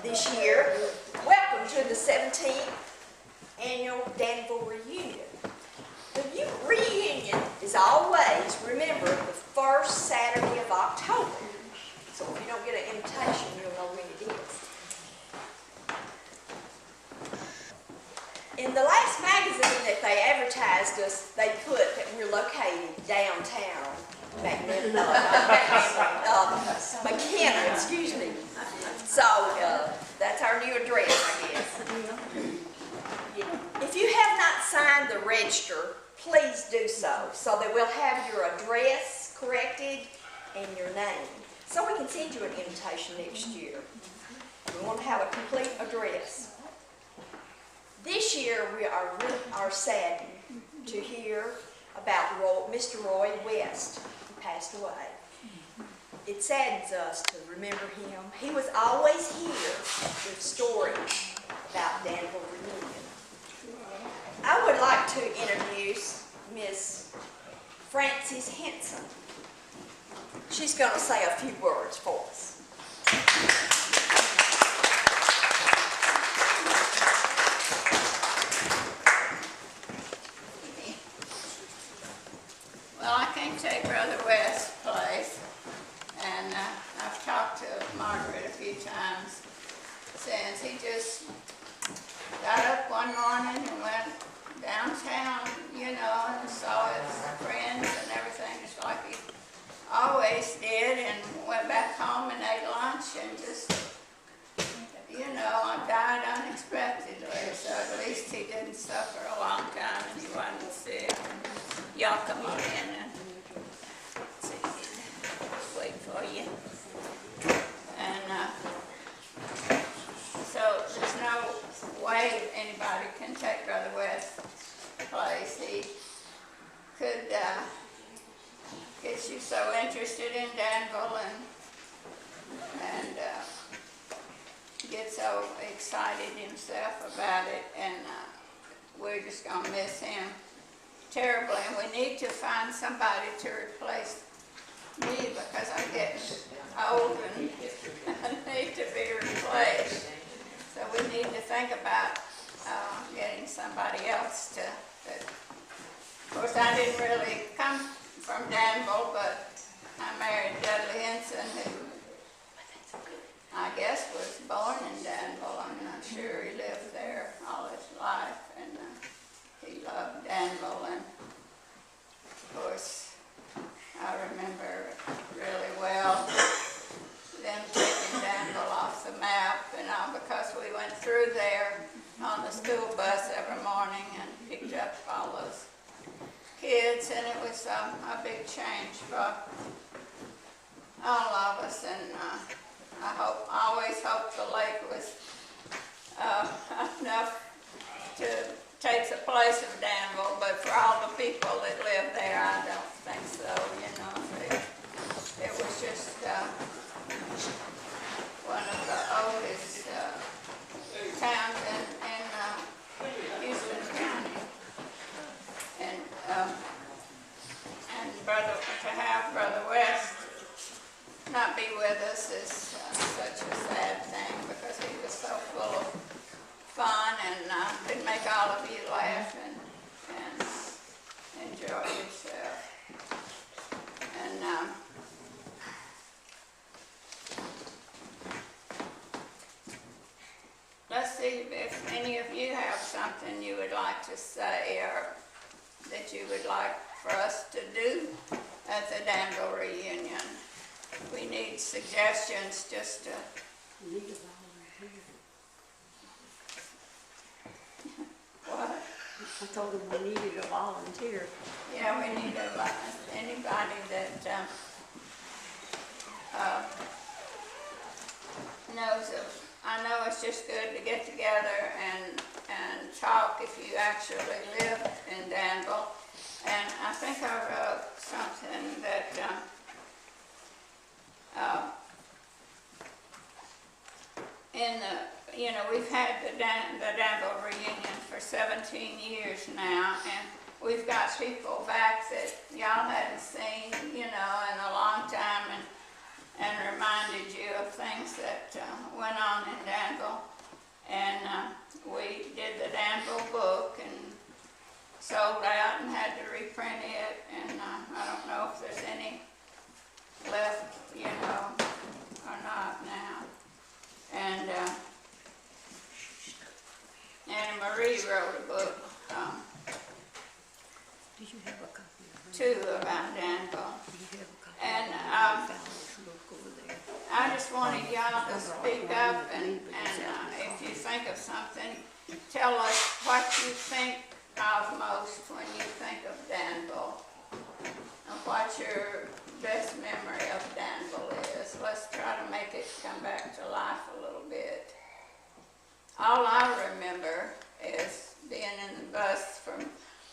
this year. Welcome to the 17th Annual Danville Reunion. The reunion is always, remember, the first Saturday of October. So if you don't get an invitation, you'll know when it is. In the last magazine that they advertised us, they put that we're located downtown, McKinnon, excuse me. So that's our new address, I guess. If you have not signed the register, please do so that we'll have your address corrected and your name, so we can send you an invitation next year. We want to have a complete address. This year we are saddened to hear about Mr. Roy West, who passed away. It saddens us to remember him. He was always here with stories about Danville Reunion. I would like to introduce Miss Frances Henson. She's going to say a few words for us. Well, I can't take Brother West's place, and I've talked to Margaret a few times since. He just got up one morning and went downtown, you know, and saw his friends and everything, just like he always did, and went back home and ate lunch and just, you know, died unexpectedly. So at least he didn't suffer a long time and he wasn't sick. Y'all come on in and see, wait for you. And so there's no way anybody can take Brother West's place. He could get you so interested in Danville and get so excited himself about it, and we're just going to miss him terribly, and we need to find somebody to replace me because I'm getting old and I need to be replaced. So we need to think about getting somebody else to. Of course, I didn't really come from Danville, but I married Dudley Henson, who I guess was born in Danville. I'm not sure. He lived there all his life, and he loved Danville. And of course, I remember really well them taking Danville off the map and all, because we went through there on the school bus every morning and picked up all those kids, and it was a big change for all of us. And I always hoped the lake was enough to take the place of Danville, but for all the people that live there, I don't think so. You know, it was just one of the oldest towns in Houston County, and to have Brother West not be with us is such a sad thing, because he was so full of fun and could make all of you laugh and enjoy yourself. And let's see if any of you have something you would like to say or that you would like for us to do at the Danville reunion. We need suggestions just to... What? I told him we needed a volunteer. Yeah, we need anybody that knows of. I know it's just good to get together and talk if you actually live in Danville. And I think I wrote something that we've had the Danville reunion for 17 years now, and we've got people back that y'all hadn't seen, in a long time, and reminded you of things that went on in Danville. And we did the Danville book and sold out and had to reprint it. And I don't know if there's any left, you know, or not now. And Anna Marie wrote a book Did you have a copy of her? too about Danville. Did you have a copy And of the book over there? I just wanted y'all to speak up and if you think of something, tell us what you think of most when you think of Danville. And what your best memory of Danville is. Let's try to make it come back to life a little bit. All I remember is being in the bus from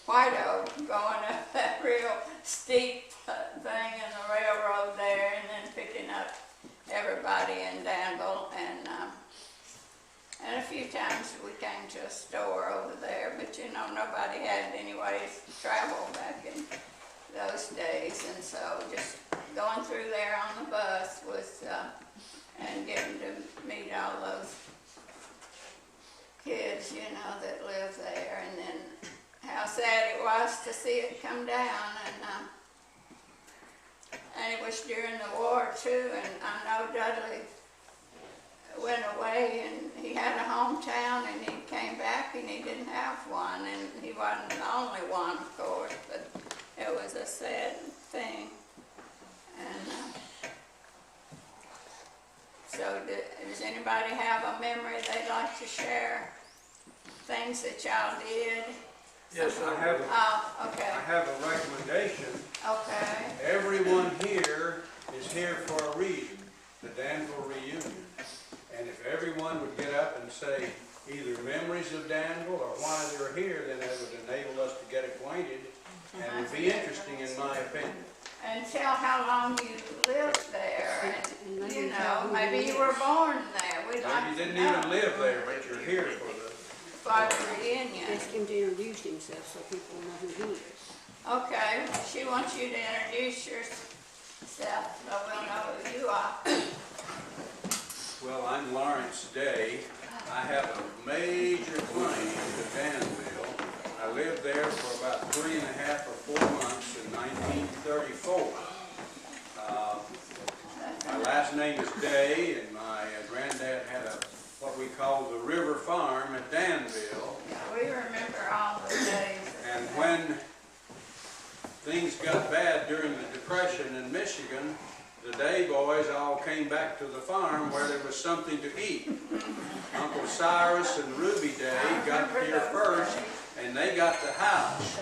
White Oak, going up that real steep thing in the railroad there, and then picking up everybody in Danville, and a few times we came to a store over there, but you know, nobody had any ways to travel back in those days, and so just going through there on the bus was, and getting to meet all those kids, you know, that live there, and then how sad it was to see it come down, and it was during the war too, and I know Dudley went away and he had a hometown and he came back and he didn't have one, and he wasn't the only one, of course, but it was a sad thing. And so does anybody have a memory they'd like to share? Things that y'all did? Yes, I have Oh, okay, I have a recommendation. okay. Everyone here is here for a reason, the Danville reunion. And if everyone would get up and say either memories of Danville or why they're here, then that would enable us to get acquainted and would be interesting in my opinion. And tell how long you lived there, And and, maybe you tell know, who maybe it you were is. born there. We'd Maybe like you to didn't know. even live there, but you're here for For the reunion. Ask him to introduce himself so people know who he is. Okay, she wants you to introduce yourself, so we'll know who you are. Well, I'm Lawrence Day. I have a major claim to Danville. I lived there for about 3.5 or 4 months in 1934. My last name is Day, and my granddad had what we call the River Farm at Danville. Yeah, we remember all the days. And when things got bad during the Depression in Michigan, the Day boys all came back to the farm where there was something to eat. Uncle Cyrus and Ruby Day got here first, and they got the house.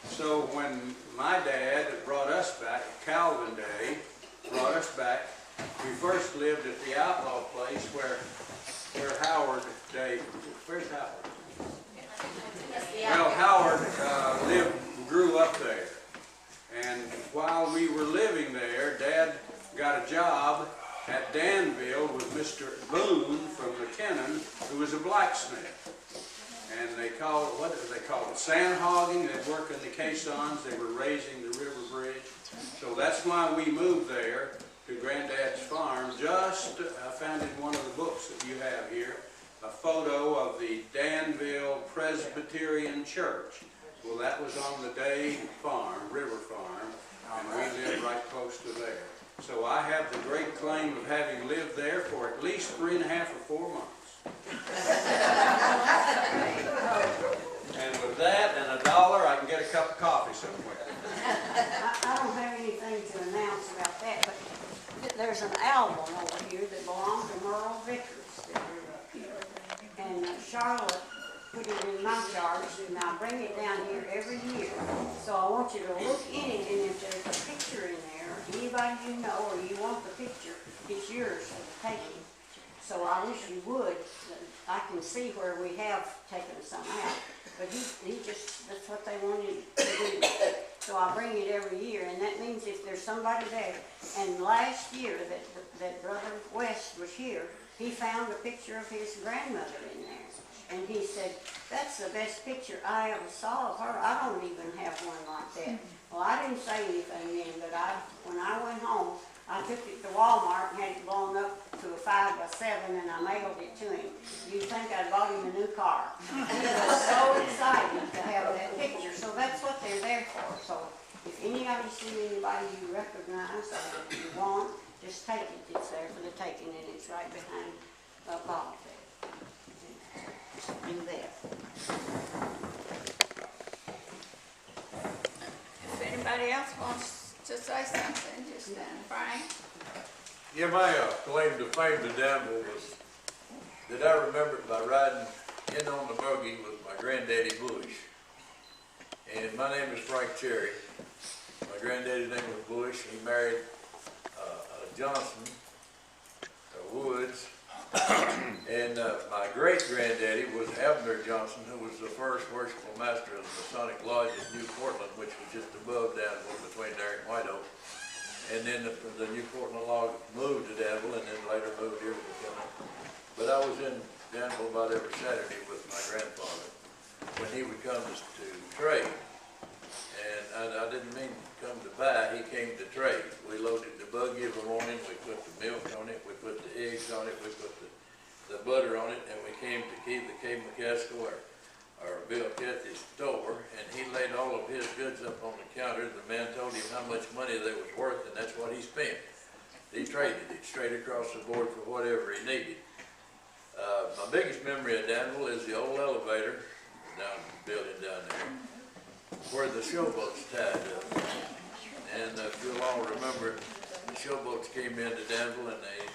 So when my dad brought us back, Calvin Day, brought us back, we first lived at the Outlaw Place where Howard Day, where's Howard? Well, Howard grew up there. And while we were living there, Dad got a job at Danville with Mr. Boone from McKinnon, who was a blacksmith. And they called, what did they call it? Sand hogging. They'd work in the caissons. They were raising the river bridge. So that's why we moved there to Granddad's farm. Just I found in one of the books that you have here a photo of the Danville Presbyterian Church. Well, that was on the Day Farm, River Farm, and we lived right close to there. So I have the great claim of having lived there for at least 3.5 or 4 months. And with that and $1, I can get a cup of coffee somewhere. I don't have anything to announce about that, but there's an album over here that belonged to Merle Vickers that grew up here. And Charlotte put it in my charge, and I bring it down here every year. So I want you to look in it, and if there's a picture in there, anybody you know or you want the picture, it's yours for the taking. So I wish you would. I can see where we have taken some out. But he just, that's what they wanted to do. So I bring it every year, and that means if there's somebody there. And last year that Brother West was here, he found a picture of his grandmother in there. And he said, that's the best picture I ever saw of her. I don't even have one like that. Well, I didn't say anything then, but when I went home, I took it to Walmart and had it blown up to a 5x7 and I mailed it to him. You'd think I bought him a new car. He was so excited to have that picture, so that's what they're there for. So if any of you see anybody you recognize or that you want, just take it. It's there for the taking, and it's right behind Bob there. Just do that. If anybody else wants to say something, just Frank. Yeah, my claim to fame to Danville was that I remember it by riding in on the buggy with my granddaddy Bush. And my name is Frank Cherry. My granddaddy's name was Bush. He married Johnson, Woods, and my great-granddaddy was Abner Johnson, who was the first worshipful master of the Masonic Lodge in New Portland, which was just above Danville, between there and White Oak. And then the New Portland Lodge moved to Danville, and then later moved here to McKinnon. But I was in Danville about every Saturday with my grandfather when he would come to trade. And I didn't mean to come to buy, he came to trade. We loaded the buggy every morning, we put the milk on it, we put the eggs on it, we put the butter on it, and we came to the K. McCaskill or Bill Cathy's store, and he laid all of his goods up on the counter. The man told him how much money they was worth, and that's what he spent. He traded it straight across the board for whatever he needed. My biggest memory of Danville is the old elevator down the building down there, where the showboats tied up. And if you'll all remember, the showboats came into Danville and they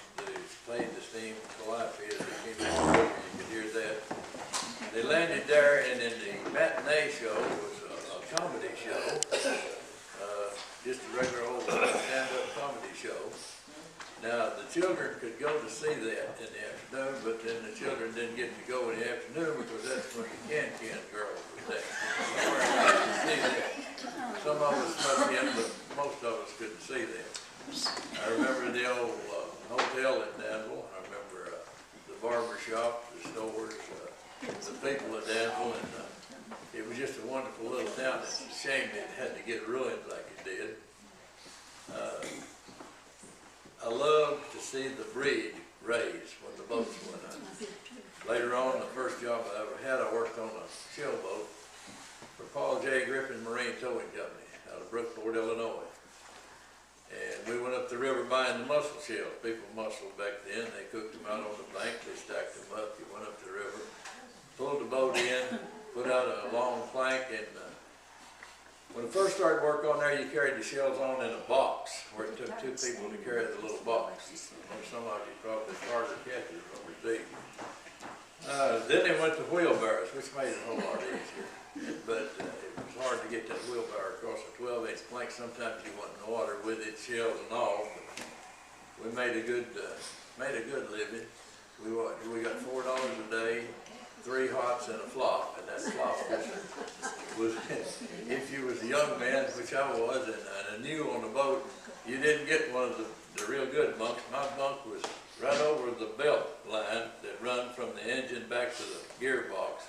played the steam calliope as they came in the river. You could hear that. They landed there, and then the matinee show was a comedy show, just a regular old stand-up comedy show. Now, the children could go to see that in the afternoon, but then the children didn't get to go in the afternoon because that's when the can girls was there. Some of us snuck in, but most of us couldn't see that. I remember the old hotel in Danville. I remember the barber shop, the stores, the people of Danville, and it was just a wonderful little town. It's a shame it had to get ruined like it did. I love to see the bridge raised when the boats went up. Later on, the first job I ever had, I worked on a sailboat for Paul J. Griffin Marine Towing Company out of Brookport, Illinois. And we went up the river buying the mussel shells. People muscled back then. They cooked them out on the bank. They stacked them up. You went up the river, pulled the boat in, put out a long plank, and when I first started work on there, you carried the shells on in a box, where it took two people to carry the little box. Some of you probably harder catches overseas. Then they went to wheelbarrows, which made it a whole lot easier. But it was hard to get that wheelbarrow across a 12-inch plank. Sometimes you went in the water with it, shells and all. But we made a good living. We got $4 a day, 3 hots and a flop, and that flop was if you was a young man, which I was, and new on the boat, you didn't get one of the real good bunks. My bunk was right over the belt line that run from the engine back to the gearbox.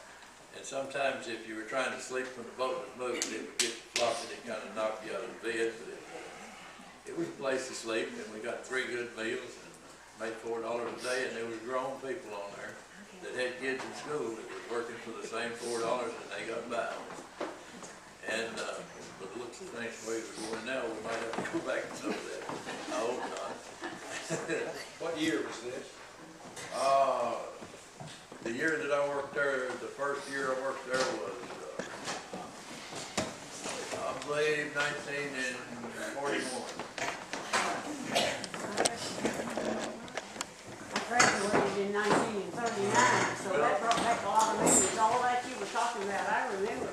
And sometimes if you were trying to sleep when the boat was moving, it would get floppy and kind of knock you out of the bed. But it was a place to sleep, and we got 3 good meals and made $4 a day, and there was grown people on there that had kids in school that was working for the same $4 and they got by on it. And but the looks of things the way we're going now, we might have to go back to some of that. I hope not. What year was this? The year that I worked there, the first year I worked there was, I believe, 1941. Graduated in 1939, so that brought back a lot of memories. All that you were talking about, I remember.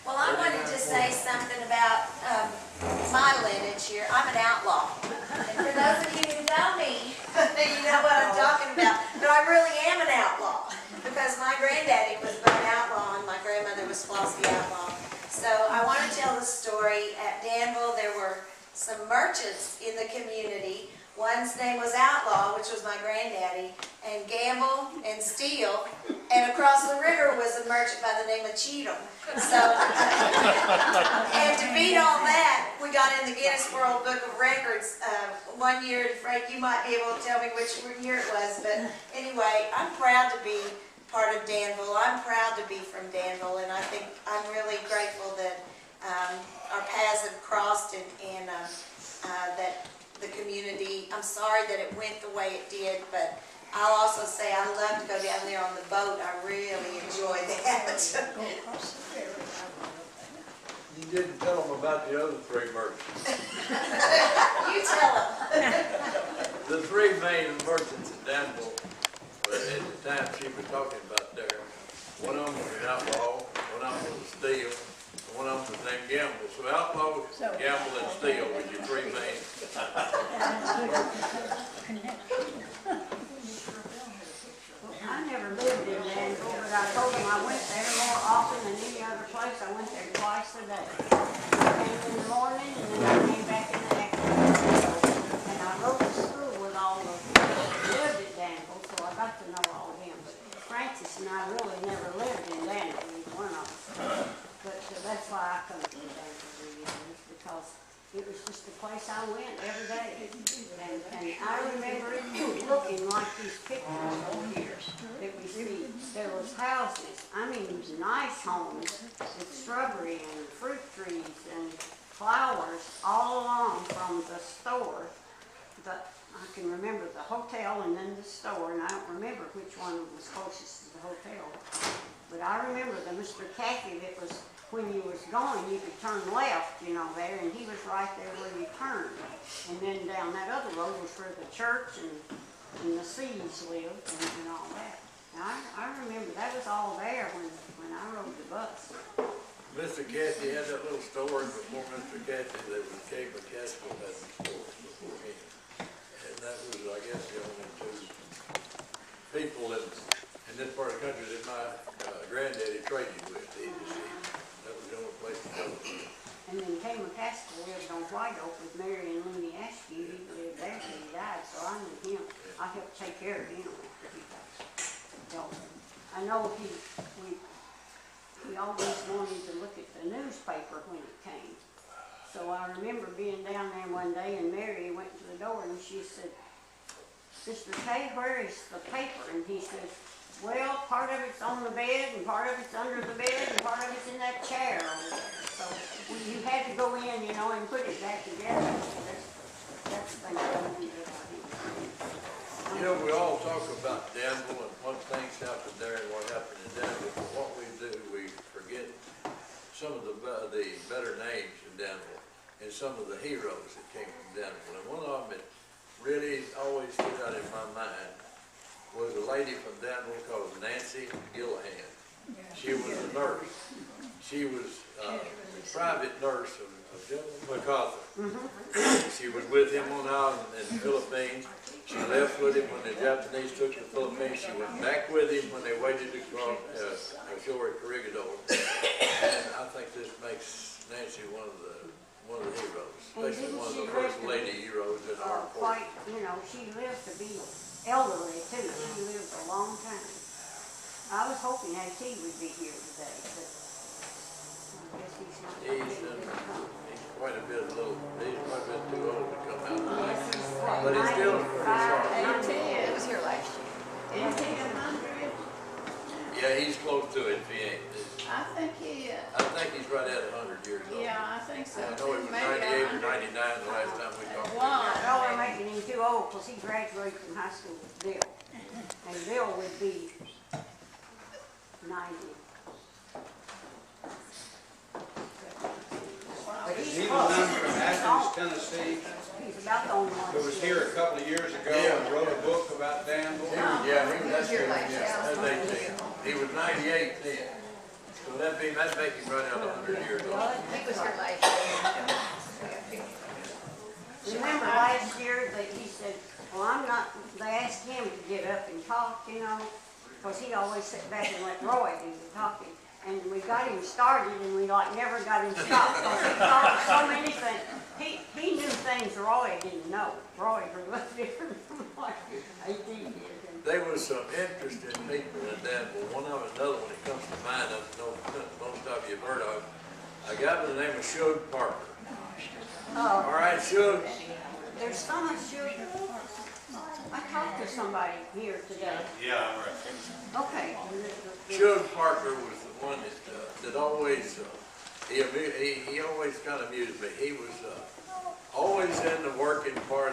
Well, I wanted to say something about my lineage here. I'm an outlaw. And for those of you who know me, you know what I'm talking about. But I really am an outlaw because my granddaddy was an outlaw and my grandmother was Flossie Outlaw. So I want to tell the story. At Danville, there were some merchants in the community. One's name was Outlaw. which was my granddaddy, and Gamble and Steele, and across the river was a merchant by the name of Cheatham. So, and to beat all that, we got in the Guinness World Book of Records one year, and Frank, you might be able to tell me which year it was, but anyway, I'm proud to be part of Danville. I'm proud to be from Danville, and I think I'm really grateful that our paths have crossed, and that the community, I'm sorry that it went the way it did, but I'll also say I love to go down there on the boat. I really enjoy that. You didn't tell them about the other three merchants. You tell them. The three main merchants in Danville, at the time she was talking about there, one of them was an outlaw, one of them was a Steele, and one of them was named Gamble. So outlaw, Gamble, and Steele was your three main. I never lived in Danville, but I told them I went there more often than any other place. I went there twice a day. I came in the morning and then I came back in the afternoon. And I rode to school with all the people that lived in Danville, so I got to know all of them. But Francis and I really never lived in Danville, either one of us. But that's why I come to Danville reunions, because it was just the place I went every day. And I remember it looking like these pictures over here that we see. There was houses, I mean nice homes with shrubbery and fruit trees and flowers all along from the store. I can remember the hotel and then the store, and I don't remember which one was closest to the hotel. But I remember the Mr. Cathy that was, when you was going, you could turn left, you know, there, and he was right there where you turned. And then down that other road was where the church and the Seas lived and all that. Now, I remember that was all there when I rode the bus. Mr. Cathy had that little store, and before Mr. Cathy, there was Kay McCaskill had the store before him. And that was, I guess, the only two people in this part of the country that my granddaddy traded with. That was the only place to go. And then Kay McCaskill lived on White Oak with Mary and Lindy Askew. He lived there till he died, so I knew him. I helped take care of him after he died. So I know he always wanted to look at the newspaper when it came. So I remember being down there one day, and Mary went to the door and she said, "Mr. Kay, where is the paper?" And he says, "Well, part of it's on the bed, and part of it's under the bed, and part of it's in that chair over there." So you had to go in, you know, and put it back together. So that's the thing I remember about him. You know, we all talk about Danville and what things happened there and what happened in Danville, but what we do, we forget some of the better names in Danville and some of the heroes that came from Danville. And one of them that really always stood out in my mind was a lady from Danville called Nancy Gillihan. She was a nurse. She was a private nurse of General MacArthur. She was with him on out in the Philippines. She left with him when the Japanese took the Philippines. She went back with him when they waited to cross ashore at Corregidor. And I think this makes Nancy one of the heroes, especially one of the first lady heroes in our quite, you know, she lived to be elderly too. She lived a long time. I was hoping that he would be here today, but I guess he's not. He's quite a bit too old to come out tonight. But he's still pretty sharp. It was here last year. 100? Yeah, he's close to it if he ain't. I think he is. I think he's right at 100 years old. Yeah, I think so. I know he was 98 or 99 the last time we talked to him. Y'all are making him too old because he graduated from high school with Bill. And Bill would be 90. Is he the one from Athens, Tennessee, He's about the only one. who was here a couple of years ago and wrote a book about Danville? Yeah, that's here, that's 18. He was 98 then. So that'd make him right out 100 years old. He was here last year. Remember last year that he said, well, they asked him to get up and talk, you know, because he always sat back and let Roy do the talking. And we got him started and we never got him stopped because he thought so many things. He knew things Roy didn't know. Roy grew up different from what AD did. There was some interesting people in Danville. One of them, another one that comes to mind, I know most of you have heard of. A guy by the name of Shug Parker. All right, Shug. There's so much sugar. I talked to somebody here today. Yeah, I'm right. Okay. Shug Parker was the one that always, he always kind of amused me. He was always in the working part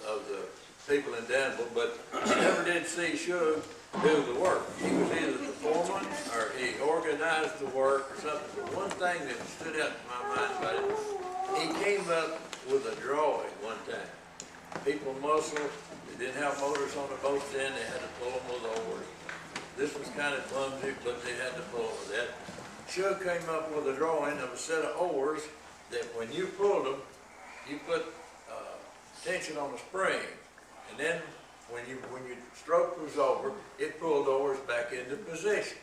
of the people in Danville, but you never did see Shug do the work. He was either the foreman or he organized the work or something. But one thing that stood out in my mind about it, he came up with a drawing one time. People muscle, they didn't have motors on the boats then, they had to pull them with oars. This was kind of clumsy, but they had to pull with that. Shug came up with a drawing of a set of oars that when you pulled them, you put tension on the spring. And then when your stroke was over, it pulled oars back into position.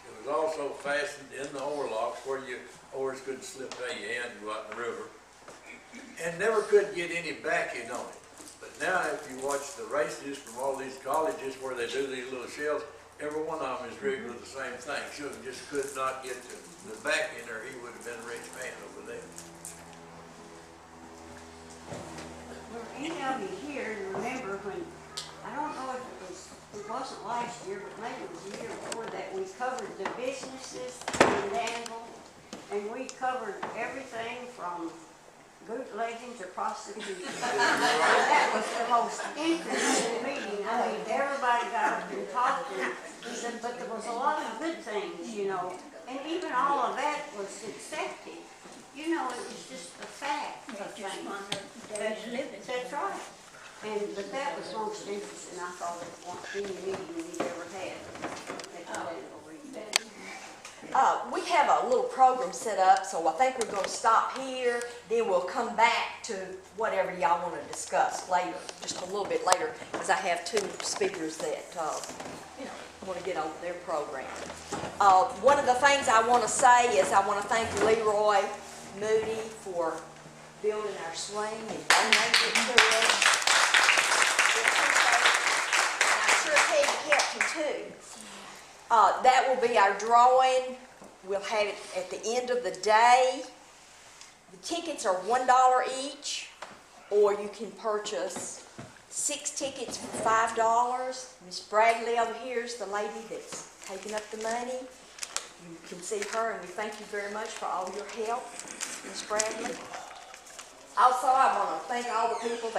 It was also fastened in the oar locks where your oars couldn't slip out of your hand and go out in the river. And never could get any backing on it. But now if you watch the races from all these colleges where they do these little shells, every one of them is rigged with the same thing. Shug just could not get the backing or he would have been a rich man over there. Were any of you here remember when, I don't know if it wasn't last year, but maybe it was the year before that, we covered the businesses in Danville, and we covered everything from bootlegging to prostitution. That was the most interesting meeting. I mean, everybody got up and talked, and he said, but there was a lot of good things, you know, and even all of that was accepted. You know, it was just a fact of things. That's right. But that was most interesting, I thought, of any meeting we've ever had at the Danville region. We have a little program set up, so I think we're going to stop here, then we'll come back to whatever y'all want to discuss later, just a little bit later, because I have two speakers that, want to get on their program. One of the things I want to say is I want to thank Leroy Moody for building our swing and donating it to us. And I'm sure Peggy helped him too. That will be our drawing. We'll have it at the end of the day. The tickets are $1 each, or you can purchase 6 tickets for $5. Miss Bradley over here is the lady that's taking up the money. You can see her, and we thank you very much for all your help, Miss Bradley. Also, I want to thank all the people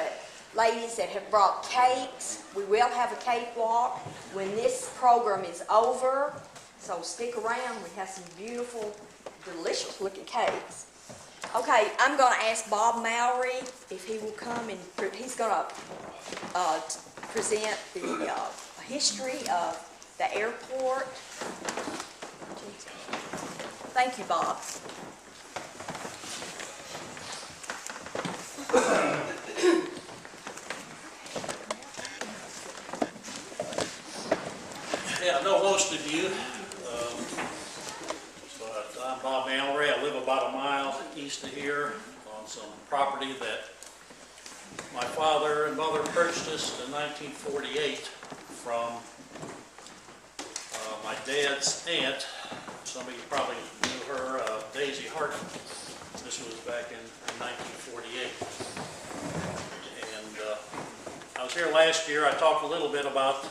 ladies that have brought cakes. We will have a cake walk when this program is over, so stick around. We have some beautiful, delicious looking cakes. Okay, I'm going to ask Bob Mowry if he will come and he's going to present the history of the airport. Thank you, Bob. Yeah, I know most of you. I'm Bob Mallory. I live about a mile east of here on some property that my father and mother purchased in 1948 from my dad's aunt. Some of you probably knew her, Daisy Harden. This was back in 1948. And I was here last year. I talked a little bit about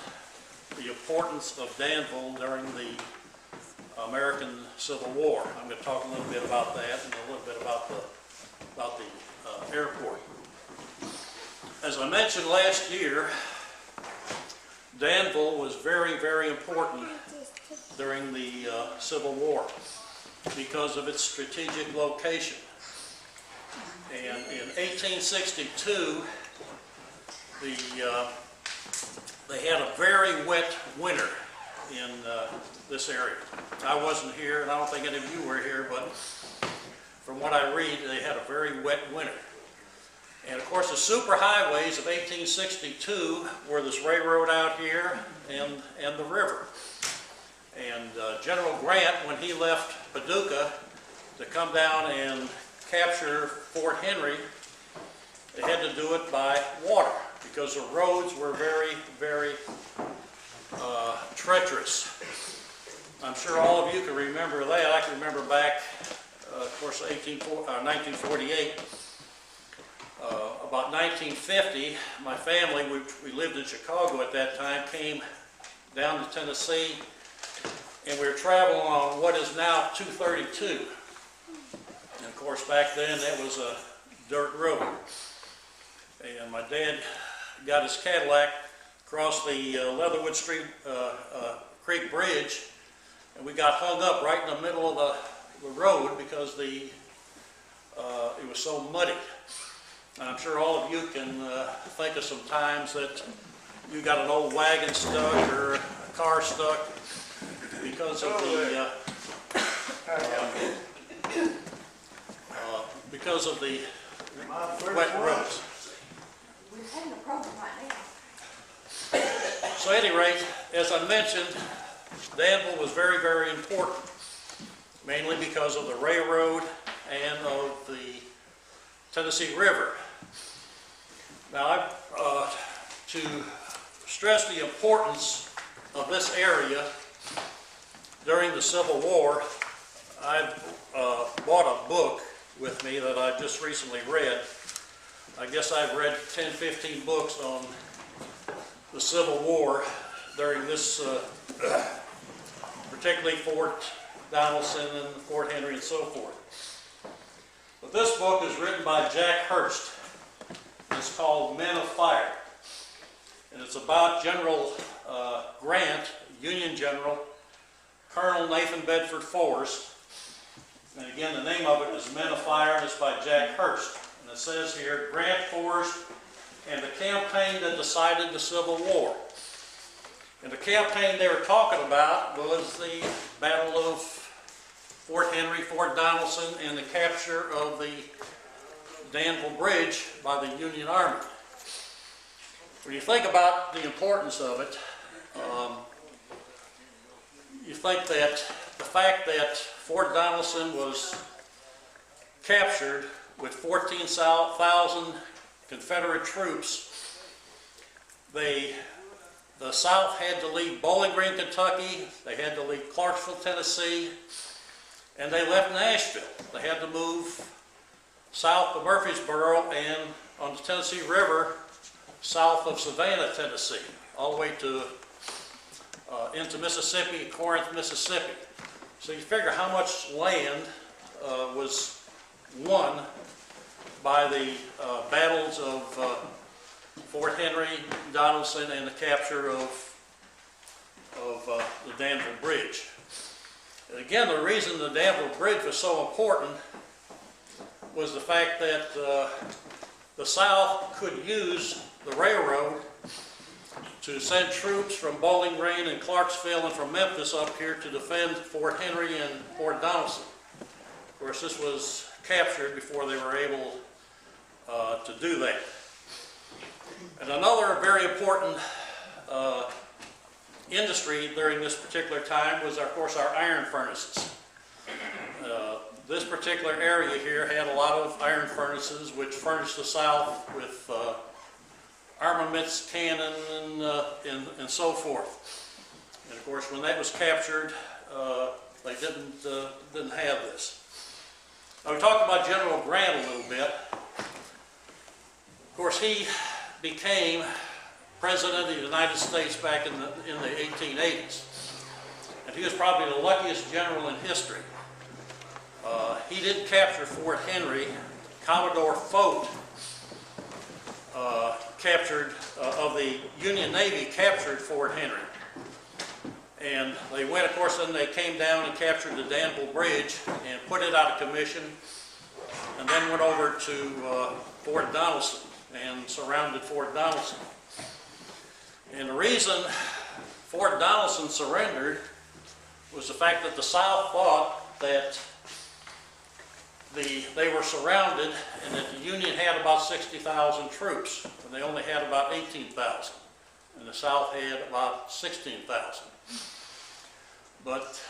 the importance of Danville during the American Civil War. I'm going to talk a little bit about that and a little bit about the airport. As I mentioned last year, Danville was very, very important during the Civil War because of its strategic location. And in 1862, they had a very wet winter in this area. I wasn't here, and I don't think any of you were here, but from what I read, they had a very wet winter. And of course, the superhighways of 1862 were this railroad out here and the river. And General Grant, when he left Paducah to come down and capture Fort Henry, they had to do it by water because the roads were very, very treacherous. I'm sure all of you can remember that. I can remember back, of course, 1948. About 1950, my family, we lived in Chicago at that time, came down to Tennessee, and we were traveling on what is now 232. And of course, back then, that was a dirt road. And my dad got his Cadillac across the Leatherwood Creek Bridge, and we got hung up right in the middle of the road because it was so muddy. And I'm sure all of you can think of some times that you got an old wagon stuck or a car stuck because of the wet roads. We're having a problem right now. So at any rate, as I mentioned, Danville was very, very important, mainly because of the railroad and of the Tennessee River. Now, to stress the importance of this area during the Civil War, I bought a book with me that I just recently read. I guess I've read 10, 15 books on the Civil War during this, particularly Fort Donelson and Fort Henry and so forth. But this book is written by Jack Hurst. It's called Men of Fire. And it's about General Grant, Union General, Colonel Nathan Bedford Forrest. And again, the name of it is Men of Fire, and it's by Jack Hurst. And it says here, Grant, Forrest, and the campaign that decided the Civil War. And the campaign they were talking about was the Battle of Fort Henry, Fort Donelson, and the capture of the Danville Bridge by the Union Army. When you think about the importance of it, you think that the fact that Fort Donelson was captured with 14,000 Confederate troops, the South had to leave Bowling Green, Kentucky, they had to leave Clarksville, Tennessee, and they left Nashville. They had to move south of Murfreesboro and on the Tennessee River south of Savannah, Tennessee, all the way to into Mississippi, Corinth, Mississippi. So you figure how much land was won by the battles of Fort Henry, Donelson, and the capture of the Danville Bridge. And again, the reason the Danville Bridge was so important was the fact that the South could use the railroad to send troops from Bowling Green and Clarksville and from Memphis up here to defend Fort Henry and Fort Donelson. Of course, this was captured before they were able to do that. And another very important industry during this particular time was, of course, our iron furnaces. This particular area here had a lot of iron furnaces which furnished the South with armaments, cannon, and so forth. And of course, when that was captured, they didn't have this. Now we talked about General Grant a little bit. Of course, he became President of the United States back in the 1880s. And he was probably the luckiest general in history. He did capture Fort Henry. Commodore Fote of the Union Navy captured Fort Henry. And they went, of course, then they came down and captured the Danville Bridge and put it out of commission, and then went over to Fort Donelson and surrounded Fort Donelson. And the reason Fort Donelson surrendered was the fact that the South thought that they were surrounded and that the Union had about 60,000 troops, and they only had about 18,000, and the South had about 16,000. But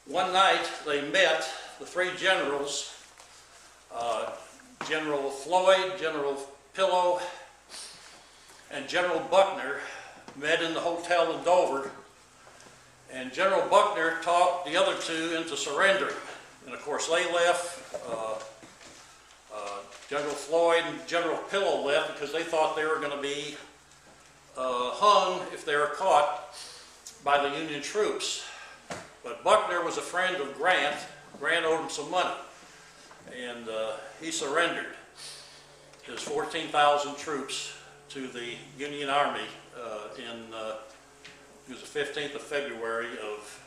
one night they met, the three generals, General Floyd, General Pillow, and General Buckner met in the hotel in Dover, and General Buckner talked the other two into surrendering. And of course they left. General Floyd and General Pillow left because they thought they were going to be hung if they were caught by the Union troops. But Buckner was a friend of Grant. Grant owed him some money, and he surrendered his 14,000 troops to the Union Army it was the 15th of February of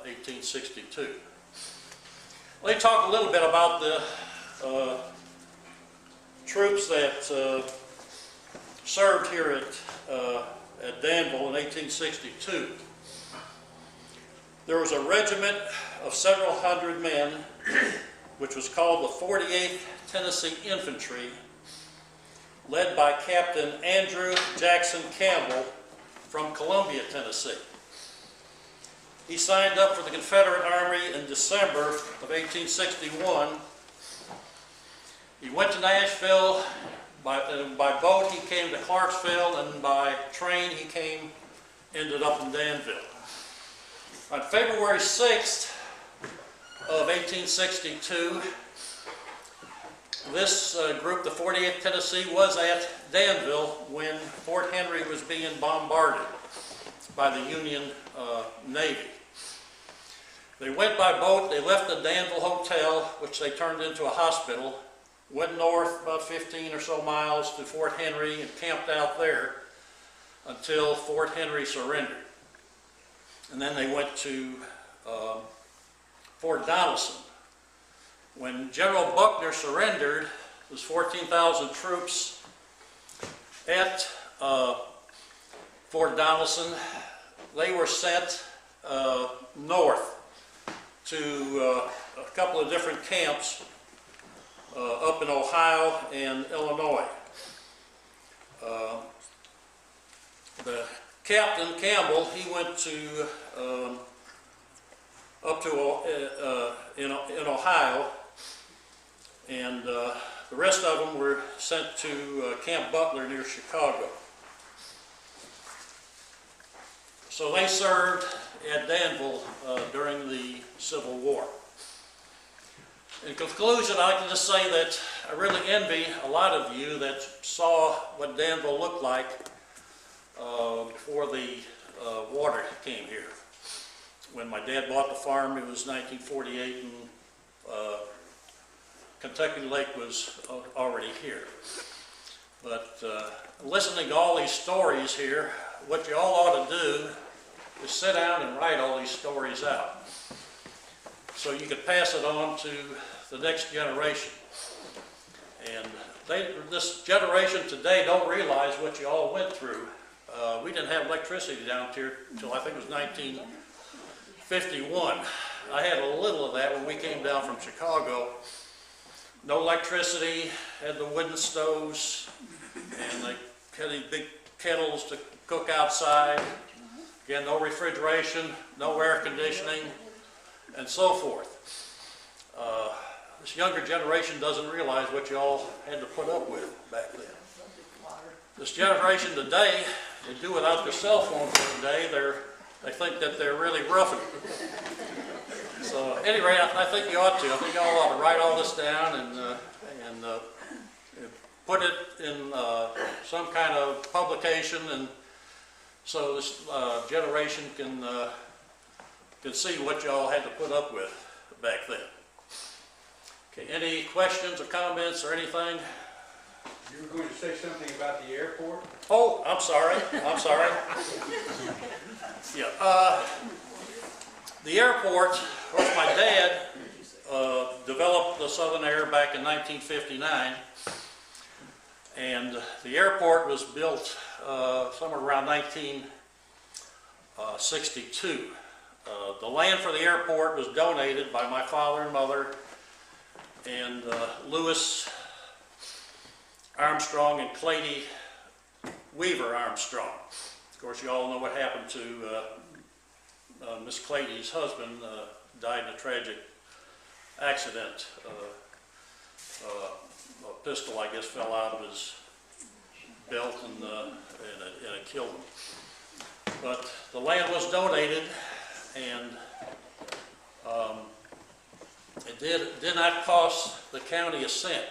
1862. Let me talk a little bit about the troops that served here at Danville in 1862. There was a regiment of several hundred men, which was called the 48th Tennessee Infantry, led by Captain Andrew Jackson Campbell from Columbia, Tennessee. He signed up for the Confederate Army in December of 1861. He went to Nashville. By boat he came to Clarksville, and by train he ended up in Danville. On February 6th of 1862, this group, the 48th Tennessee, was at Danville when Fort Henry was being bombarded by the Union Navy. They went by boat. They left the Danville Hotel, which they turned into a hospital, went north about 15 or so miles to Fort Henry and camped out there until Fort Henry surrendered. And then they went to Fort Donelson. When General Buckner surrendered, there's 14,000 troops at Fort Donelson. They were sent north to a couple of different camps up in Ohio and Illinois. The Captain Campbell, he went to up to in Ohio, and the rest of them were sent to Camp Butler near Chicago. So they served at Danville during the Civil War. In conclusion, I can just say that I really envy a lot of you that saw what Danville looked like before the water came here. When my dad bought the farm, it was 1948, and Kentucky Lake was already here. But listening to all these stories here, what you all ought to do is sit down and write all these stories out, so you could pass it on to the next generation. And this generation today don't realize what you all went through. We didn't have electricity down here until I think it was 1951. I had a little of that when we came down from Chicago. No electricity, had the wooden stoves, and they had these big kettles to cook outside. Again, no refrigeration, no air conditioning, and so forth. This younger generation doesn't realize what you all had to put up with back then. This generation today, they do without their cell phone for a day. They think that they're really roughing it. So at any rate, I think you ought to. I think you all ought to write all this down and put it in some kind of publication, and so this generation can see what you all had to put up with back then. Okay, any questions or comments or anything? You were going to say something about the airport? Oh, I'm sorry. I'm sorry. Yeah. The airport, of course, my dad developed the Southern Air back in 1959, and the airport was built somewhere around 1962. The land for the airport was donated by my father and mother and Lewis Armstrong and Clady Weaver Armstrong. Of course, you all know what happened to Miss Clady's husband. Died in a tragic accident a pistol, I guess, fell out of his belt and it killed him. But the land was donated, and it did not cost the county a cent,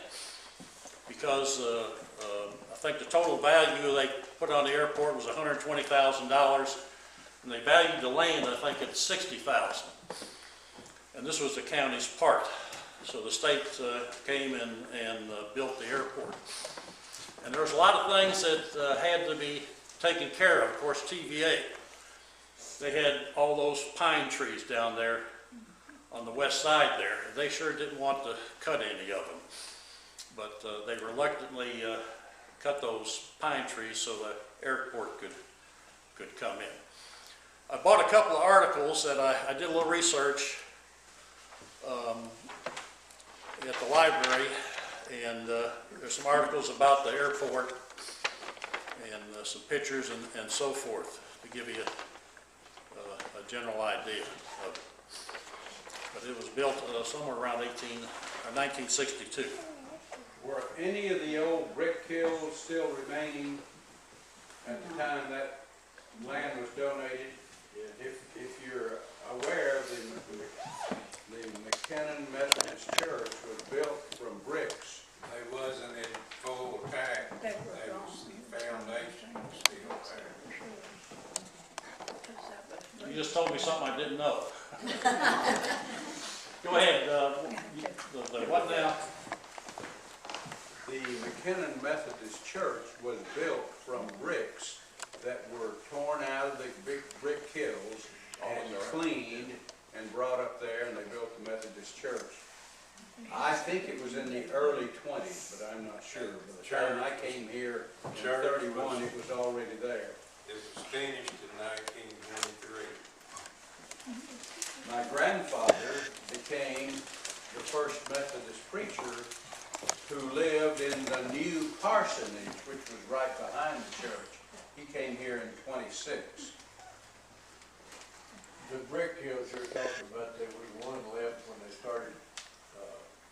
because I think the total value they put on the airport was $120,000, and they valued the land, I think, at $60,000. And this was the county's part. So the state came and built the airport. And there was a lot of things that had to be taken care of. Of course, TVA. They had all those pine trees down there on the west side there. They sure didn't want to cut any of them. But they reluctantly cut those pine trees so the airport could come in. I bought a couple of articles that I did a little research at the library, and there's some articles about the airport and some pictures and so forth to give you a general idea of it. But it was built somewhere around 1962. Were any of the old brick kilns still remaining at the time that land was donated? If you're aware, the McKinnon Methodist Church was built from bricks. They wasn't in full attack. They was the foundation still there. You just told me something I didn't know. Go ahead. What now? The McKinnon Methodist Church was built from bricks that were torn out of the big brick kilns and cleaned and brought up there, and they built the Methodist Church. I think it was in the early 20s, but I'm not sure. By the time I came here in 31, it was already there. It was finished in 1923. My grandfather became the first Methodist preacher who lived in the new parsonage, which was right behind the church. He came here in 26. The brick hills you're talking about, there was one left when they started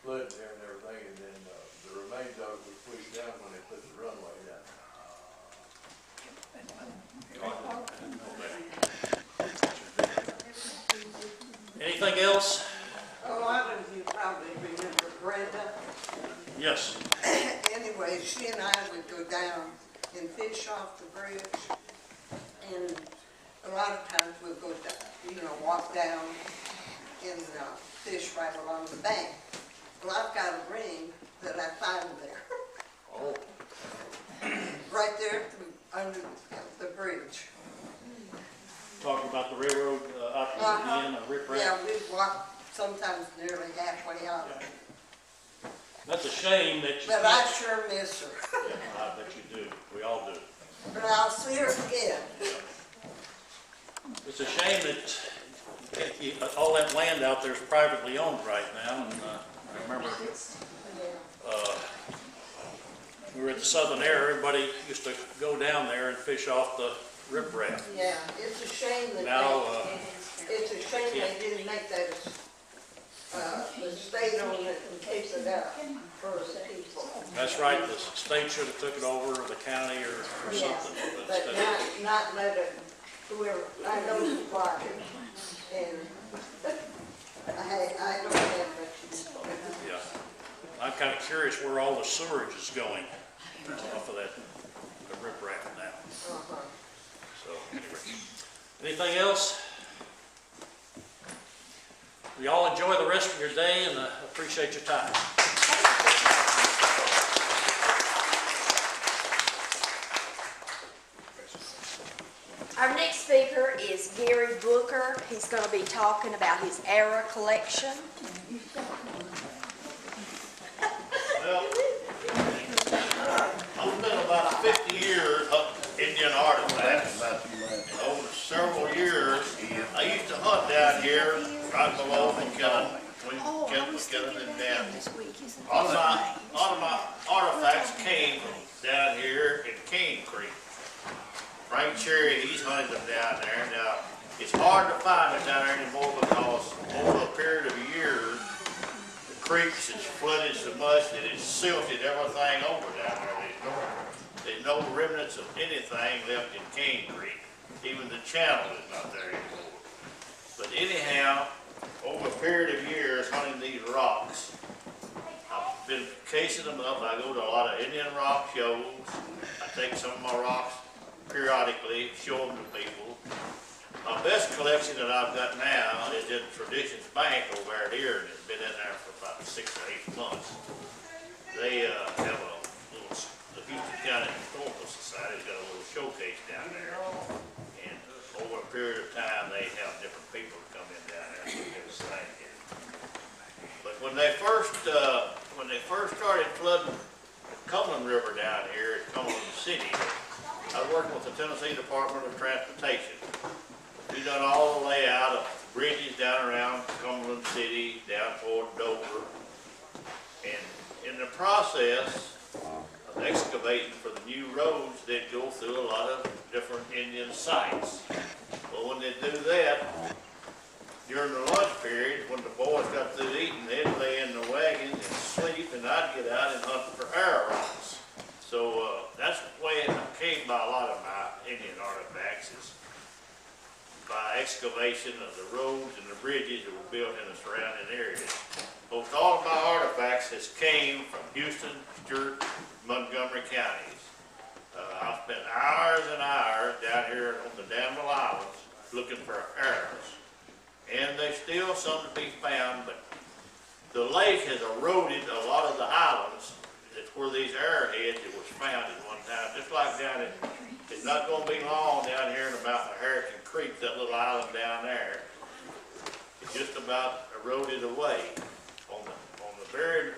flooding there and everything, and then the remains of it was pushed down when they put the runway down. Anything else? A lot of you probably remember Brenda. Yes. Anyway, she and I would go down and fish off the bridge, and a lot of times we'll go down, walk down and fish right along the bank. Well, I've got a ring that I found there. Oh. Right there under the bridge. Talking about the railroad out to Indiana, riprap. Yeah, we'd walk sometimes nearly halfway out of it. That's a shame that you But I can't. sure miss her. Yeah, I bet you do. We all do. But I'll see her again. It's a shame that all that land out there is privately owned right now. And I remember we were at the Southern Air. Everybody used to go down there and fish off the riprap. Yeah, it's a shame that Now, it's a shame they didn't make that the state own it and keep it up for the people. that's right. The state should have took it over, or the county, or Yes, something. but instead- not let it, whoever, I know the flyers, and I don't have much. Yeah. I'm kind of curious where all the sewerage is going off of that the riprap now. So, anyway. Anything else? You all enjoy the rest of your day, and appreciate your time. Our next speaker is Gary Booker. He's going to be talking about his era collection. Well, I've been about 50 years up Indian artifacts. Over several years, I used to hunt down here, right below McKinnon, between McKinnon and Danville. A lot of my artifacts came from down here in Cane Creek. Frank Cherry, he's hunted them down there. Now, it's hard to find them down there anymore because over a period of years, the creeks is flooded so much that it's silted everything over down there. There's no remnants of anything left in Cane Creek. Even the channel is not there anymore. But anyhow, over a period of years hunting these rocks, I've been casing them up. I go to a lot of Indian rock shows. I take some of my rocks periodically, show them to people. My best collection that I've got now is in Traditions Bank over at Erie, and it's been in there for about 6 or 8 months. They have a little, the Houston County Historical Society's got a little showcase down there. And over a period of time, they have different people come in down there and do this thing. But when they first started flooding the Cumberland River down here at Cumberland City, I was working with the Tennessee Department of Transportation. We done all the layout of bridges down around Cumberland City, down toward Dover. And in the process of excavating for the new roads, they'd go through a lot of different Indian sites. Well, when they do that, during the lunch period, when the boys got through eating, they'd lay in the wagon and sleep, and I'd get out and hunt for arrow rocks. So that's the way I came by a lot of my Indian artifacts, is by excavation of the roads and the bridges that were built in the surrounding areas. Most all of my artifacts has came from Houston, Stewart, Montgomery counties. I've spent hours and hours down here on the Danville Islands looking for arrows. And there's still some to be found, but the lake has eroded a lot of the islands. That's where these arrowheads that was found at one time. Just like down in, it's not going to be long down here in about the Hurricane Creek, that little island down there. It's just about eroded away. On the very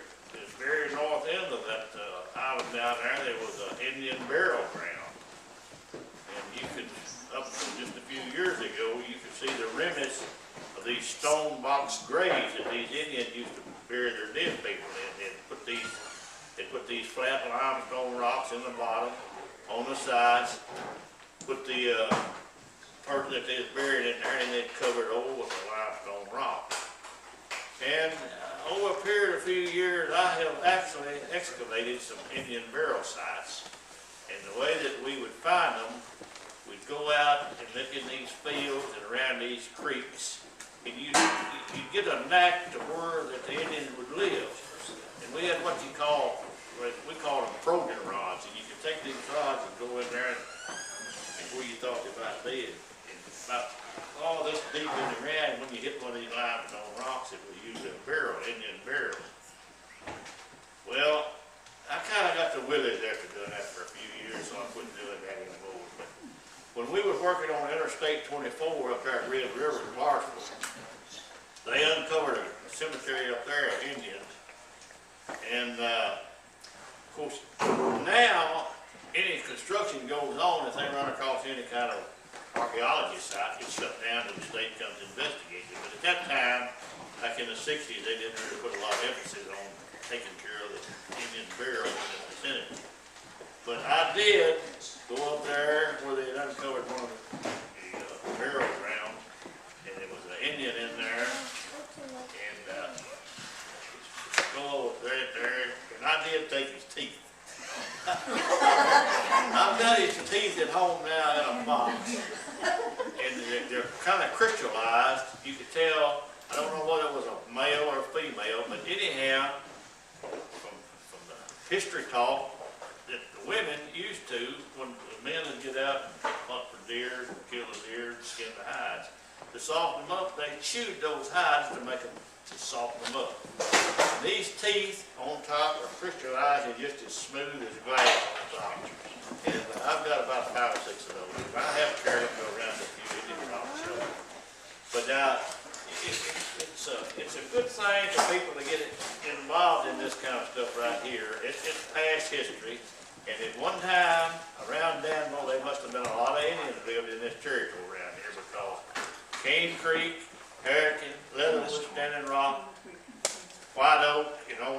north end of that island down there was an Indian burial ground. And you could, up to just a few years ago, you could see the remnants of these stone box graves that these Indians used to bury their dead people in. They put these flat limestone rocks in the bottom, on the sides, put the person that they was buried in there, and they'd cover it over with a limestone rock. And over a period of a few years, I have actually excavated some Indian burial sites. And the way that we would find them, we'd go out and look in these fields and around these creeks, and you'd get a knack to where that the Indians would live. And we had what we call them Trojan rods, and you could take these rods and go in there and where you thought they might be. And about all this deep in the ground, when you hit one of these limestone rocks, it was used in burial, Indian burial. Well, I kind of got the willies after doing that for a few years, so I couldn't do that anymore. But when we was working on Interstate 24 up there at Red River in Clarksville, they uncovered a cemetery up there of Indians. And of course, now any construction goes on, if they run across any kind of archaeology site, it's shut down and the state comes to investigate it. But at that time, back in the 60s, they didn't really put a lot of emphasis on taking care of the Indian burial in the vicinity. But I did go up there where they had uncovered one of the burial grounds, and there was an Indian in there, and go over there, and I did take his teeth. I've got his teeth at home now in a box, and they're kind of crystallized. You could tell, I don't know whether it was a male or a female, but anyhow, from the history talk that the women used to, when the men would get out and hunt for deer, kill the deer, and skin the hides, to soften them up, they chewed those hides to make them, to soften them up. And these teeth on top are crystallized and just as smooth as glass on the top. And I've got about 5 or 6 of those. I have carried them around a few Indian rock shows. But now, it's a good thing for people to get involved in this kind of stuff right here. It's past history. And at one time, around Danville, there must have been a lot of Indians lived in this territory around here, because Cane Creek, Hurricane, Leatherwood, Standing Rock, White Oak,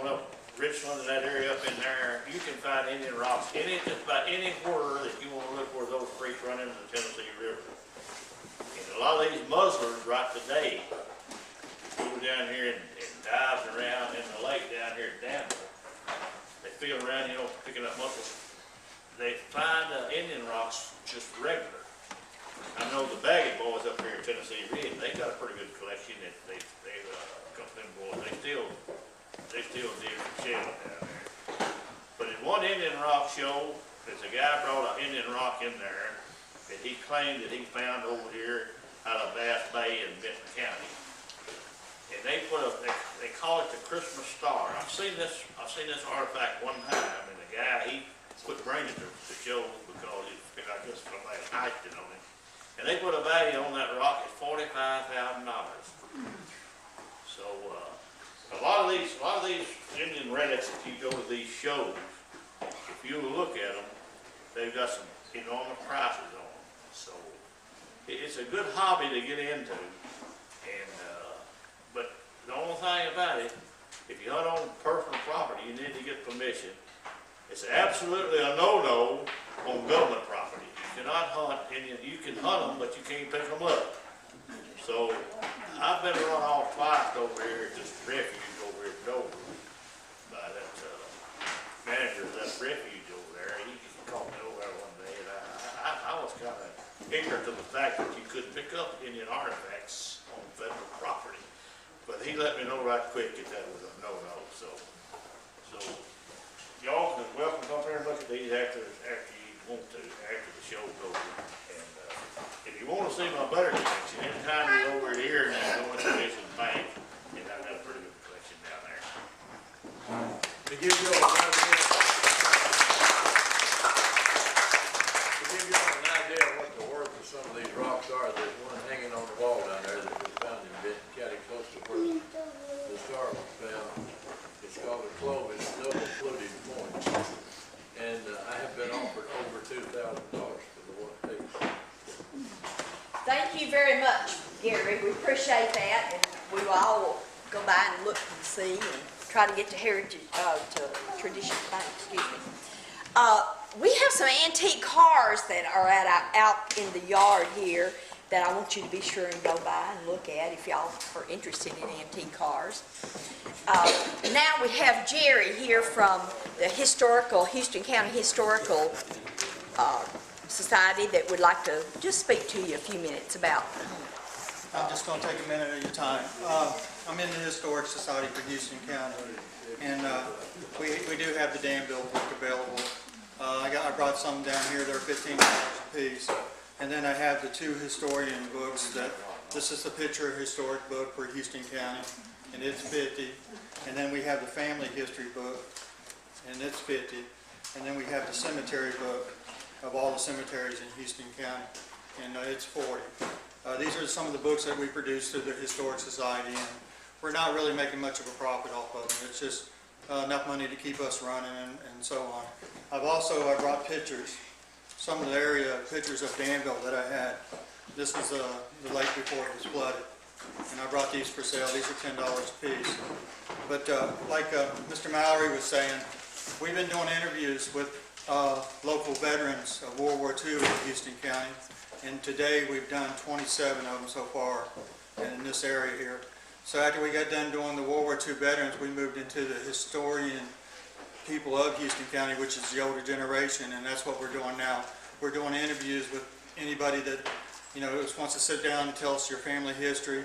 up Richland and that area up in there, you can find Indian rocks just about anywhere that you want to look where those creeks run into the Tennessee River. And a lot of these muzzlers right today go down here and dives around in the lake. lake down here at Danville. They feel around, you know, picking up mussels. They find Indian rocks just regular. I know the Baggett boys up here in Tennessee, Ridge, they got a pretty good collection. They a couple of them boys, they still dig some shell down there. But in one Indian rock show, there's a guy brought an Indian rock in there that he claimed that he found over here out of Bass Bay in Benton County. And they call it the Christmas Star. I've seen this artifact one time, and the guy, he quit bringing it to shows because I guess somebody hiked it on him. And they put a value on that rock at $45,000. So a lot of these Indian relics, if you go to these shows, if you look at them, they've got some enormous prices on them. So it's a good hobby to get into. And but the only thing about it, if you hunt on personal property, you need to get permission. It's absolutely a no-no on government property. You cannot hunt Indian. You can hunt them, but you can't pick them up. So I've been run off twice over here at this refuge over here at Dover by that manager of that refuge over there. He called me over there one day, and I was kind of ignorant of the fact that you couldn't pick up Indian artifacts on federal property. But he let me know right quick that that was a no-no. So y'all can welcome to come here and look at these after you want to, after the show's over. And if you want to see my better collection, anytime you're over here and you go into this bank, and I've got a pretty good collection down there. To give you all an idea of what the worth of some of these rocks are, there's one hanging on the wall down there that was found in Benton County, close to where the star was found. It's called a Clovis double fluted point. And I have been offered over $2,000 for the one piece. Thank you very much, Gary. We appreciate that, and we will all go by and look and see and try to get to heritage, to tradition bank, excuse me. We have some antique cars that are out in the yard here that I want you to be sure and go by and look at if y'all are interested in antique cars. Now we have Jerry here from the Houston County Historical Society that would like to just speak to you a few minutes about. I'm just going to take a minute of your time. I'm in the Historic Society for Houston County, and we do have the Danville book available. I brought some down here. They're $15 a piece. And then I have the two historian books. This is the picture historic book for Houston County, and it's $50. And then we have the family history book, and it's $50. And then we have the cemetery book of all the cemeteries in Houston County, and it's $40. These are some of the books that we produce through the Historic Society, and we're not really making much of a profit off of them. It's just enough money to keep us running and so on. I brought pictures. Some of the area pictures of Danville that I had. This was the lake before it was flooded. And I brought these for sale. These are $10 a piece. But like Mr. Mallory was saying, we've been doing interviews with local veterans of World War II in Houston County. And today we've done 27 of them so far in this area here. So after we got done doing the World War II veterans, we moved into the historian people of Houston County, which is the older generation, and that's what we're doing now. We're doing interviews with anybody that just wants to sit down and tell us your family history.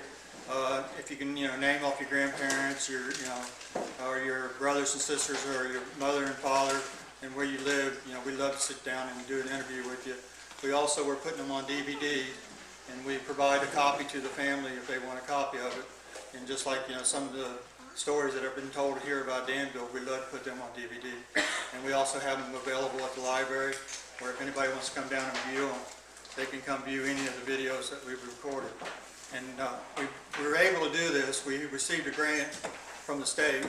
If you can name off your grandparents, or your brothers and sisters, or your mother and father, and where you live, we'd love to sit down and do an interview with you. We're putting them on DVD, and we provide a copy to the family if they want a copy of it. And just like some of the stories that have been told here about Danville, we love to put them on DVD. And we also have them available at the library, where if anybody wants to come down and view them, they can come view any of the videos that we've recorded. And we were able to do this. We received a grant from the state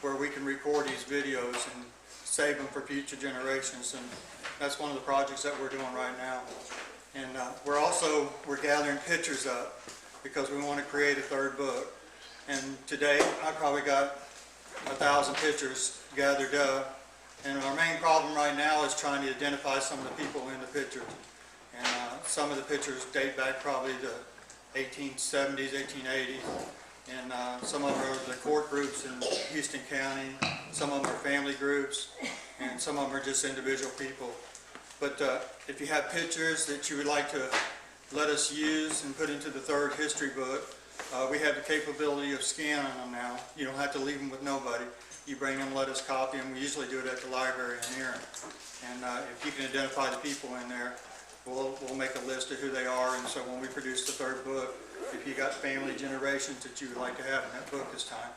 where we can record these videos and save them for future generations. And that's one of the projects that we're doing right now. And we're gathering pictures up because we want to create a third book. And today, I probably got 1,000 pictures gathered up. And our main problem right now is trying to identify some of the people in the pictures. And some of the pictures date back probably to 1870s, 1880s. And some of them are the court groups in Houston County, some of them are family groups, and some of them are just individual people. But if you have pictures that you would like to let us use and put into the third history book, we have the capability of scanning them now. You don't have to leave them with nobody. You bring them, let us copy them. We usually do it at the library in Erin. And if you can identify the people in there, we'll make a list of who they are. And so when we produce the third book, if you got family generations that you would like to have in that book this time,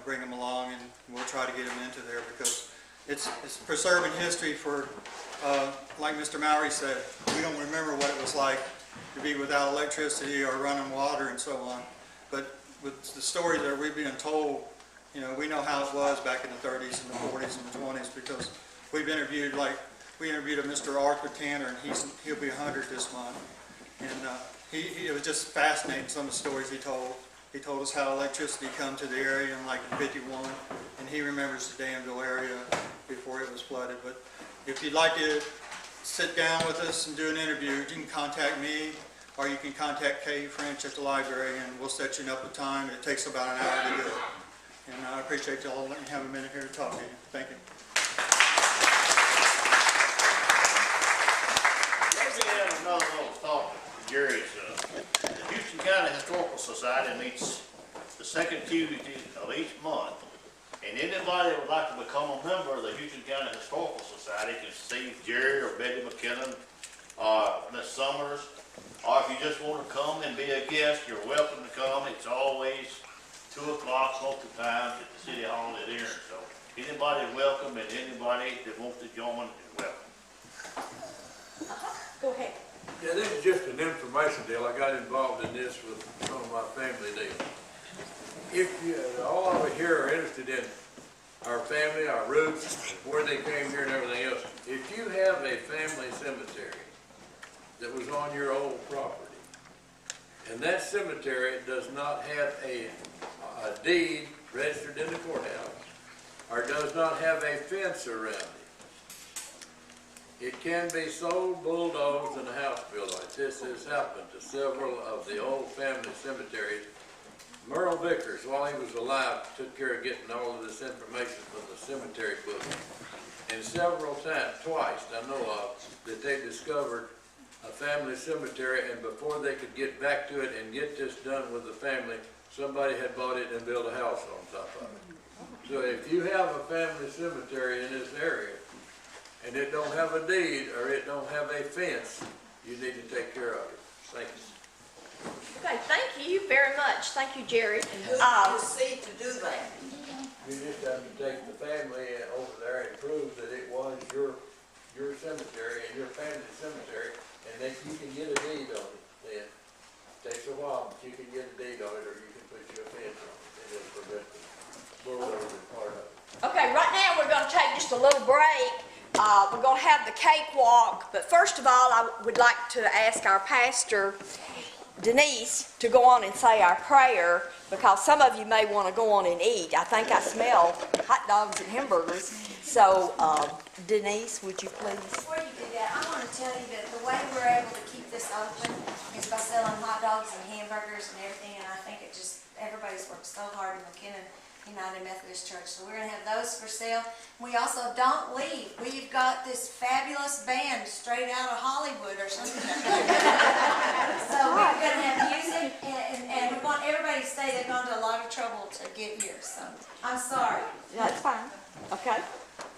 bring them along, and we'll try to get them into there, because it's preserving history for, like Mr. Mowry said, we don't remember what it was like to be without electricity or running water and so on. But with the stories that we've been told, we know how it was back in the 30s and the 40s and the 20s, because we've interviewed, we interviewed a Mr. Arthur Tanner, and he'll be 100 this month. And it was just fascinating, some of the stories he told. He told us how electricity come to the area in '51, and he remembers the Danville area before it was flooded. But if you'd like to sit down with us and do an interview, you can contact me, or you can contact Kay French at the library, and we'll set you up a time. It takes about an hour to do it. And I appreciate y'all letting me have a minute here to talk to you. Thank you. Maybe I have another little thought, Jerry's. The Houston County Historical Society meets the second Tuesday of each month. And anybody that would like to become a member of the Houston County Historical Society can see Jerry or Betty McKinnon, Miss Summers, or if you just want to come and be a guest, you're welcome to come. It's always 2 o'clock most of the time at the City Hall at Erin. So anybody is welcome, and anybody that wants to join is welcome. Go ahead. Yeah, this is just an information deal. I got involved in this with some of my family deals. If you, all of you here are interested in our family, our roots, where they came here and everything else, if you have a family cemetery that was on your old property, and that cemetery does not have a deed registered in the courthouse, or does not have a fence around it, it can be sold, bulldozed, and a house built on it. This has happened to several of the old family cemeteries. Merle Vickers, while he was alive, took care of getting all of this information from the cemetery book. And several times, twice, I know of, that they discovered a family cemetery, and before they could get back to it and get this done with the family, somebody had bought it and built a house on top of it. So if you have a family cemetery in this area, and it don't have a deed, or it don't have a fence, you need to take care of it. Thank you. Okay, thank you very much. Thank you, Jerry. And who do you see to do that? You just have to take the family over there and prove that it was your cemetery and your family cemetery, and that you can get a deed on it. Then it takes a while, but you can get a deed on it, or you can put your fence on it. It will prevent the bulldozer part of it. Okay, right now we're going to take just a little break. We're going to have the cakewalk, but first of all, I would like to ask our pastor, Denise, to go on and say our prayer, because some of you may want to go on and eat. I think I smell hot dogs and hamburgers. So, Denise, would you please? Before you do that, I want to tell you that the way we're able to keep this open is by selling hot dogs and hamburgers and everything, and I think it just, everybody's worked so hard in McKinnon United Methodist Church. So we're going to have those for sale. We also don't leave. We've got this fabulous band straight out of Hollywood or something. So we're going to have music, and we want everybody to stay. They've gone to a lot of trouble to get here. So I'm sorry. That's fine. Okay.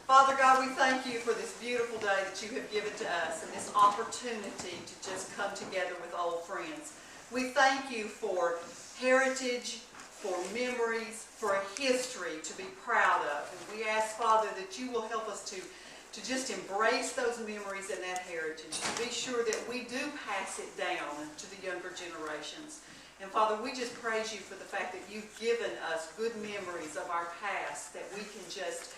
Father God, we thank you for this beautiful day that you have given to us, and this opportunity to just come together with old friends. We thank you for heritage, for memories, for a history to be proud of. And we ask, Father, that you will help us to just embrace those memories and that heritage, to be sure that we do pass it down to the younger generations. And Father, we just praise you for the fact that you've given us good memories of our past, that we can just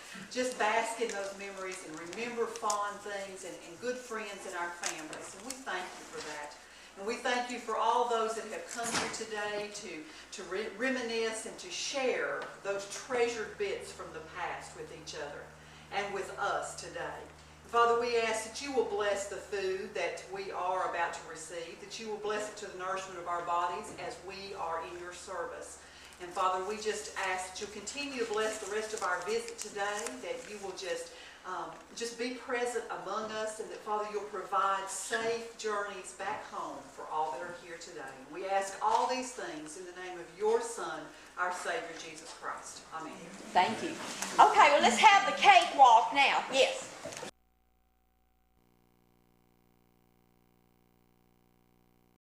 bask in those memories and remember fond things and good friends in our families. And we thank you for that. And we thank you for all those that have come here today to reminisce and to share those treasured bits from the past with each other and with us today. Father, we ask that you will bless the food that we are about to receive, that you will bless it to the nourishment of our bodies as we are in your service. And Father, we just ask that you continue to bless the rest of our visit today, that you will just be present among us, and that, Father, you'll provide safe journeys back home for all that are here today. We ask all these things in the name of your Son, our Savior, Jesus Christ. Amen. Thank you. Okay, well, let's have the cake walk now. Yes.